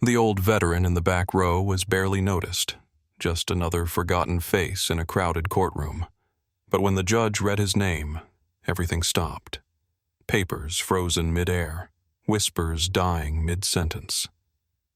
The old veteran in the back row was barely noticed, just another forgotten face in a crowded courtroom. But when the judge read his name, everything stopped. Papers frozen mid-air, whispers dying mid-sentence.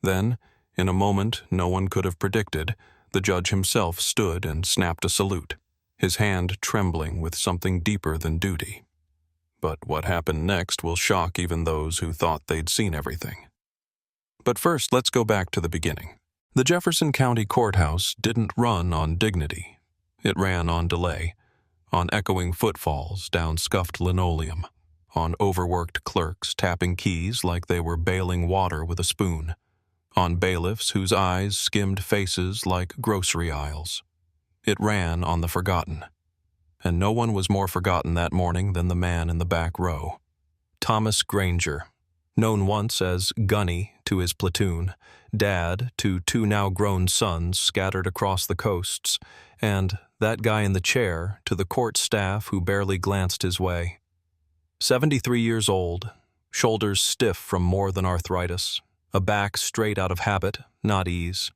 Then, in a moment no one could have predicted, the judge himself stood and snapped a salute, his hand trembling with something deeper than duty. But what happened next will shock even those who thought they'd seen everything. But first, let's go back to the beginning. The Jefferson County Courthouse didn't run on dignity. It ran on delay, on echoing footfalls down scuffed linoleum, on overworked clerks tapping keys like they were bailing water with a spoon, on bailiffs whose eyes skimmed faces like grocery aisles. It ran on the forgotten. And no one was more forgotten that morning than the man in the back row. Thomas Granger, known once as Gunny to his platoon, dad to two now-grown sons scattered across the coasts, and that guy in the chair to the court staff who barely glanced his way. 73 years old, shoulders stiff from more than arthritis, a back straight out of habit, not ease,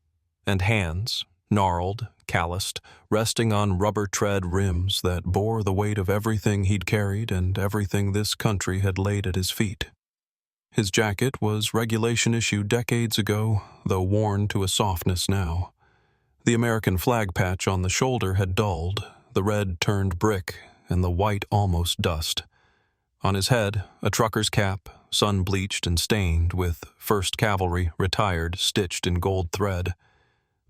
and hands, gnarled, calloused, resting on rubber tread rims that bore the weight of everything he'd carried and everything this country had laid at his feet. His jacket was regulation issue decades ago, though worn to a softness now. The American flag patch on the shoulder had dulled, the red turned brick, and the white almost dust. On his head, a trucker's cap, sun-bleached and stained, with 1st Cavalry, retired, stitched in gold thread.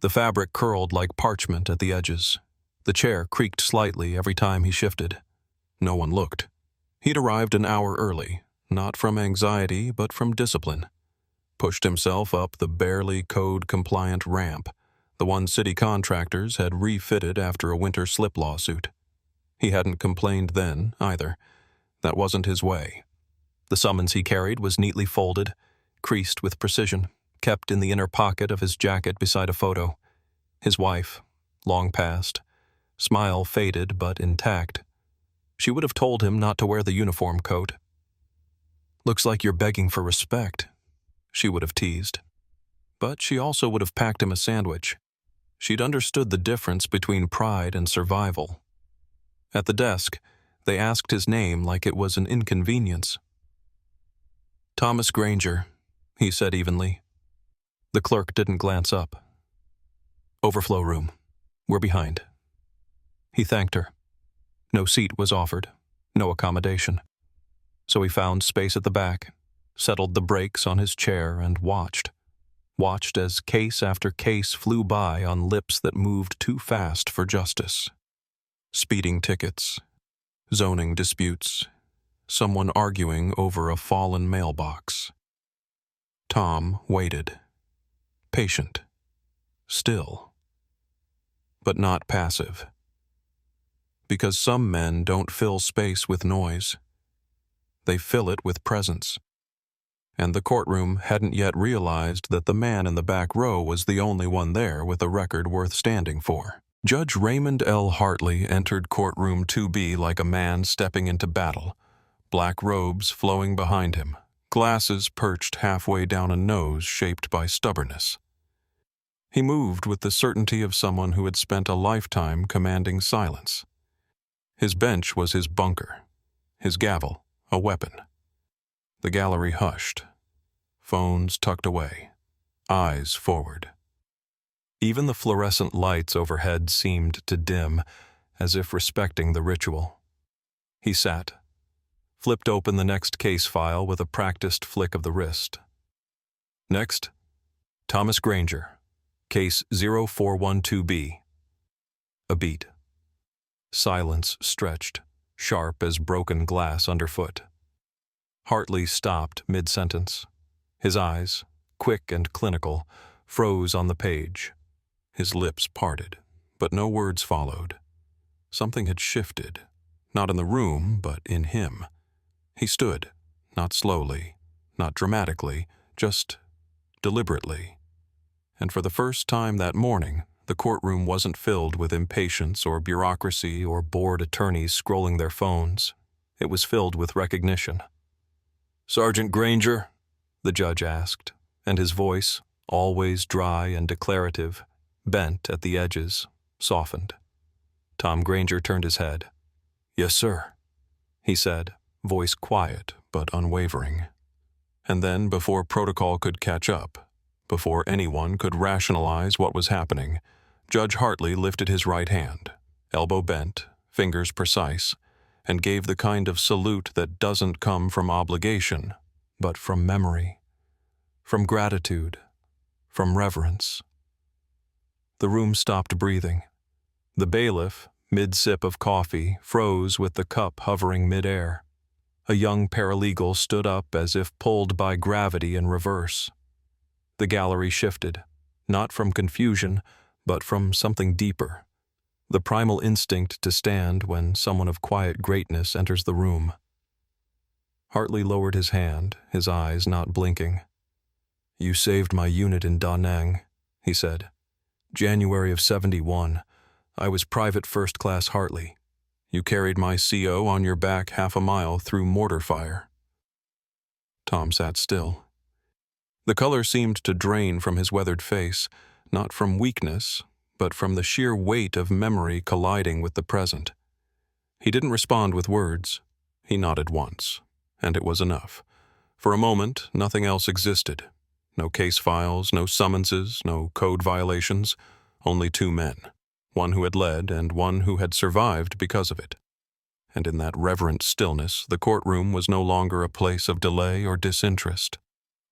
The fabric curled like parchment at the edges. The chair creaked slightly every time he shifted. No one looked. He'd arrived an hour early, not from anxiety but from discipline. Pushed himself up the barely code-compliant ramp, the one city contractors had refitted after a winter slip lawsuit. He hadn't complained then, either. That wasn't his way. The summons he carried was neatly folded, creased with precision, kept in the inner pocket of his jacket beside a photo. His wife, long past, smile faded but intact. She would have told him not to wear the uniform coat. "Looks like you're begging for respect," she would have teased. But she also would have packed him a sandwich. She'd understood the difference between pride and survival. At the desk, they asked his name like it was an inconvenience. "Thomas Granger," he said evenly. The clerk didn't glance up. "Overflow room. We're behind." He thanked her. No seat was offered, no accommodation. So he found space at the back, settled the brakes on his chair, and watched as case after case flew by on lips that moved too fast for justice. Speeding tickets, zoning disputes, someone arguing over a fallen mailbox. Tom waited, patient, still, but not passive. Because some men don't fill space with noise. They fill it with presence. And the courtroom hadn't yet realized that the man in the back row was the only one there with a record worth standing for. Judge Raymond L. Hartley entered courtroom 2B like a man stepping into battle, black robes flowing behind him, glasses perched halfway down a nose shaped by stubbornness. He moved with the certainty of someone who had spent a lifetime commanding silence. His bench was his bunker, his gavel a weapon. The gallery hushed, phones tucked away, eyes forward. Even the fluorescent lights overhead seemed to dim, as if respecting the ritual. He sat, flipped open the next case file with a practiced flick of the wrist. Next, Thomas Granger, case 0412B. A beat. Silence stretched, sharp as broken glass underfoot. Hartley stopped mid-sentence. His eyes, quick and clinical, froze on the page. His lips parted, but no words followed. Something had shifted, not in the room, but in him. He stood, not slowly, not dramatically, just deliberately. And for the first time that morning, the courtroom wasn't filled with impatience or bureaucracy or bored attorneys scrolling their phones. It was filled with recognition. "Sergeant Granger?" the judge asked, and his voice, always dry and declarative, bent at the edges, softened. Tom Granger turned his head. "Yes, sir," he said, voice quiet but unwavering. And then, before protocol could catch up, before anyone could rationalize what was happening, Judge Hartley lifted his right hand, elbow bent, fingers precise, and gave the kind of salute that doesn't come from obligation, but from memory, from gratitude, from reverence. The room stopped breathing. The bailiff, mid-sip of coffee, froze with the cup hovering mid-air. A young paralegal stood up as if pulled by gravity in reverse. The gallery shifted, not from confusion, but from something deeper. The primal instinct to stand when someone of quiet greatness enters the room. Hartley lowered his hand, his eyes not blinking. "You saved my unit in Da Nang," he said. "January of '71. I was Private First Class Hartley. You carried my CO on your back half a mile through mortar fire." Tom sat still. The color seemed to drain from his weathered face, not from weakness, but from the sheer weight of memory colliding with the present. He didn't respond with words. He nodded once, and it was enough. For a moment, nothing else existed. No case files, no summonses, no code violations, only two men. One who had led and one who had survived because of it. And in that reverent stillness, the courtroom was no longer a place of delay or disinterest.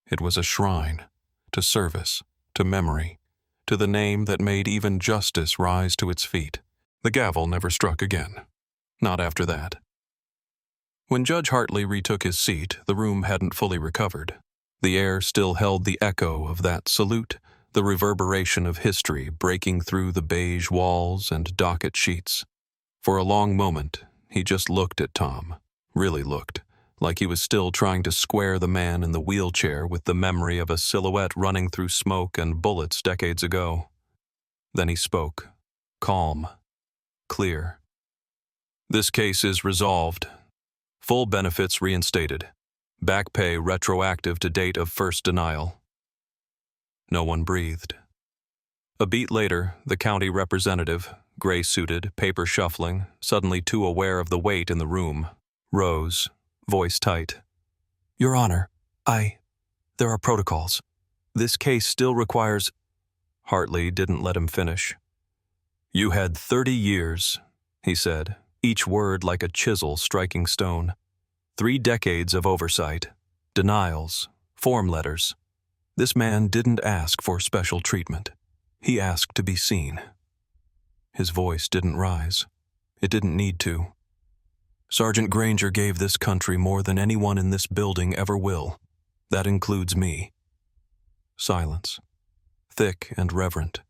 It was a shrine, to service, to memory, to the name that made even justice rise to its feet. The gavel never struck again. Not after that. When Judge Hartley retook his seat, the room hadn't fully recovered. The air still held the echo of that salute, the reverberation of history breaking through the beige walls and docket sheets. For a long moment, he just looked at Tom, really looked, like he was still trying to square the man in the wheelchair with the memory of a silhouette running through smoke and bullets decades ago. Then he spoke, calm, clear. "This case is resolved. Full benefits reinstated. Back pay retroactive to date of first denial." No one breathed. A beat later, the county representative, gray-suited, paper shuffling, suddenly too aware of the weight in the room, rose, voice tight. "Your Honor, there are protocols. This case still requires—" Hartley didn't let him finish. "You had 30 years, he said, each word like a chisel striking stone. 3 decades of oversight, denials, form letters. This man didn't ask for special treatment. He asked to be seen." His voice didn't rise. It didn't need to. "Sergeant Granger gave this country more than anyone in this building ever will. That includes me." Silence. Thick and reverent.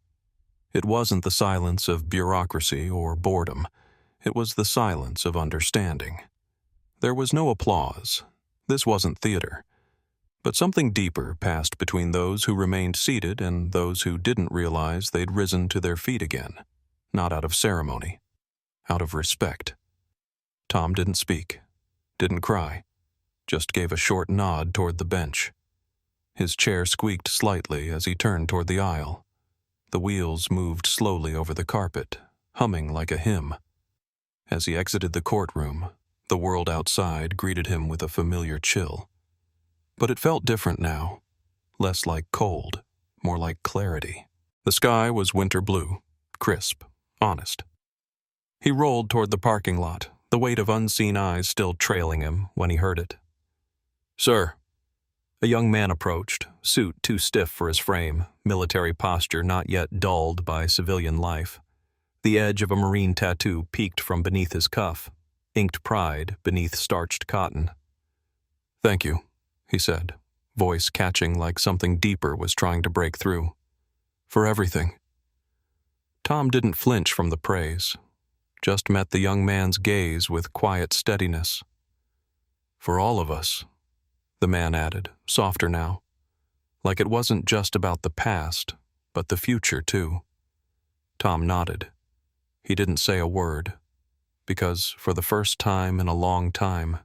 It wasn't the silence of bureaucracy or boredom. It was the silence of understanding. There was no applause. This wasn't theater. But something deeper passed between those who remained seated and those who didn't realize they'd risen to their feet again, not out of ceremony, out of respect. Tom didn't speak, didn't cry, just gave a short nod toward the bench. His chair squeaked slightly as he turned toward the aisle. The wheels moved slowly over the carpet, humming like a hymn. As he exited the courtroom, the world outside greeted him with a familiar chill. But it felt different now, less like cold, more like clarity. The sky was winter blue, crisp, honest. He rolled toward the parking lot, the weight of unseen eyes still trailing him when he heard it. "Sir." A young man approached, suit too stiff for his frame, military posture not yet dulled by civilian life. The edge of a Marine tattoo peeked from beneath his cuff, inked pride beneath starched cotton. "Thank you," he said, voice catching like something deeper was trying to break through. "For everything." Tom didn't flinch from the praise, just met the young man's gaze with quiet steadiness. "For all of us," the man added, softer now, like it wasn't just about the past, but the future too. Tom nodded. He didn't say a word, because for the first time in a long time,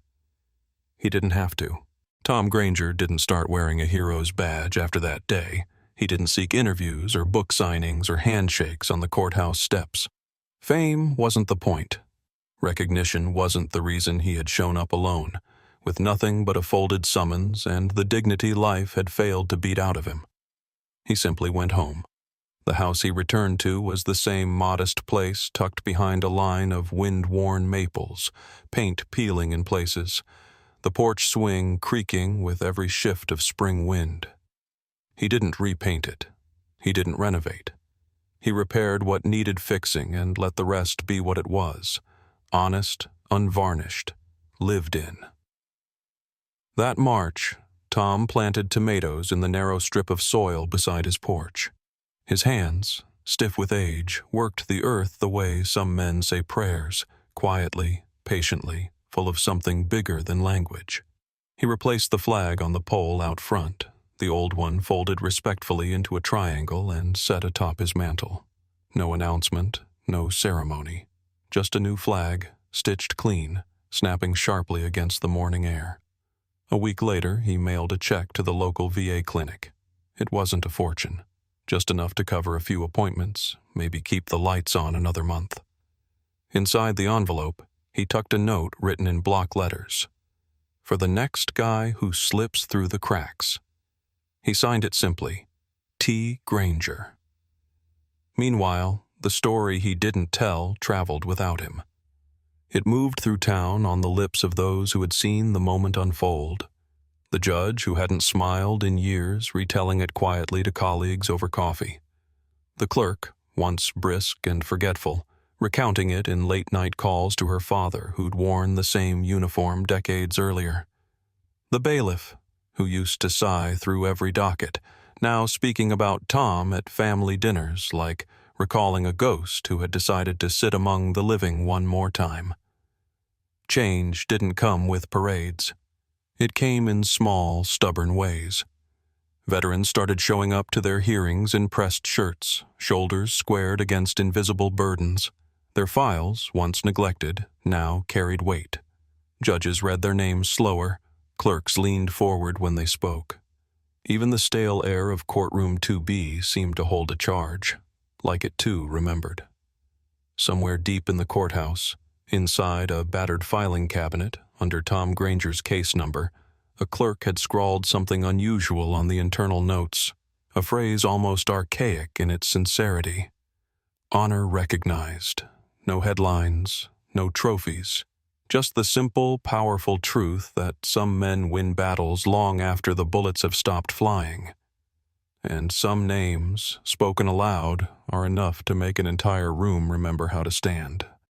he didn't have to. Tom Granger didn't start wearing a hero's badge after that day. He didn't seek interviews or book signings or handshakes on the courthouse steps. Fame wasn't the point. Recognition wasn't the reason he had shown up alone, with nothing but a folded summons and the dignity life had failed to beat out of him. He simply went home. The house he returned to was the same modest place tucked behind a line of wind-worn maples, paint peeling in places, the porch swing creaking with every shift of spring wind. He didn't repaint it. He didn't renovate. He repaired what needed fixing and let the rest be what it was, honest, unvarnished, lived in. That March, Tom planted tomatoes in the narrow strip of soil beside his porch. His hands, stiff with age, worked the earth the way some men say prayers, quietly, patiently, full of something bigger than language. He replaced the flag on the pole out front, the old one folded respectfully into a triangle and set atop his mantel. No announcement, no ceremony, just a new flag, stitched clean, snapping sharply against the morning air. A week later, he mailed a check to the local VA clinic. It wasn't a fortune, just enough to cover a few appointments, maybe keep the lights on another month. Inside the envelope, he tucked a note written in block letters. For the next guy who slips through the cracks. He signed it simply, T. Granger. Meanwhile, the story he didn't tell traveled without him. It moved through town on the lips of those who had seen the moment unfold. The judge who hadn't smiled in years, retelling it quietly to colleagues over coffee. The clerk, once brisk and forgetful, recounting it in late-night calls to her father who'd worn the same uniform decades earlier. The bailiff, who used to sigh through every docket, now speaking about Tom at family dinners like recalling a ghost who had decided to sit among the living one more time. Change didn't come with parades. It came in small, stubborn ways. Veterans started showing up to their hearings in pressed shirts, shoulders squared against invisible burdens. Their files, once neglected, now carried weight. Judges read their names slower. Clerks leaned forward when they spoke. Even the stale air of courtroom 2B seemed to hold a charge, like it too remembered. Somewhere deep in the courthouse, inside a battered filing cabinet under Tom Granger's case number, a clerk had scrawled something unusual on the internal notes, a phrase almost archaic in its sincerity. Honor recognized. No headlines, no trophies. Just the simple, powerful truth that some men win battles long after the bullets have stopped flying. And some names, spoken aloud, are enough to make an entire room remember how to stand.